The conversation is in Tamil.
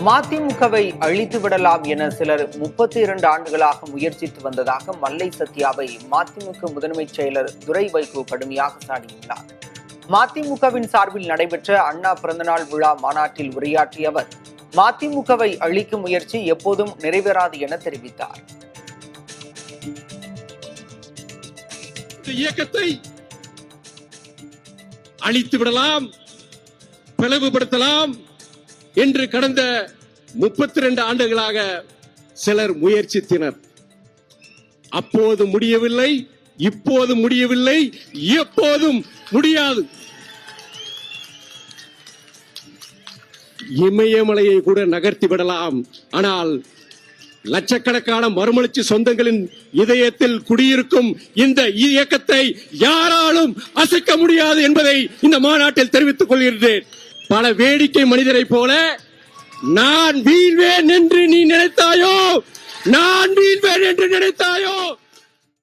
மதிமுகவை அழித்து விடலாம் என சிலர் 32 ஆண்டுகளாக முயற்சித்து வந்ததாக மல்லை சத்யாவை மதிமுக முதன்மை செயலர் துரை வைகோ கடுமையாக சாடியுள்ளார். மதிமுகவின் சார்பில் நடைபெற்ற அண்ணா பிறந்தநாள் விழா மாநாட்டில் உரையாற்றிய அவர் மதிமுகவை அழிக்கும் முயற்சி எப்போதும் நிறைவேறாது என தெரிவித்தார். இயக்கத்தை அழித்து விடலாம், பிளவுபடுத்தலாம் என்று கடந்த 32 ஆண்டுகளாக சிலர் முயற்சித்தனர். அப்போது முடியவில்லை, இப்போது முடியவில்லை, எப்போதும் முடியாது. இமயமலையை கூட நகர்த்தி விடலாம், ஆனால் லட்சக்கணக்கான மறுமலர்ச்சி சொந்தங்களின் இதயத்தில் குடியிருக்கும் இந்த இயக்கத்தை யாராலும் அசைக்க முடியாது என்பதை இந்த மாநாட்டில் தெரிவித்துக் கொள்கிறேன். பல வேடிக்கை மனிதரை போல நான் வீழ்வேன் என்று நீ நினைத்தாயோ, நான் வீழ்வேன் என்று நினைத்தாய்.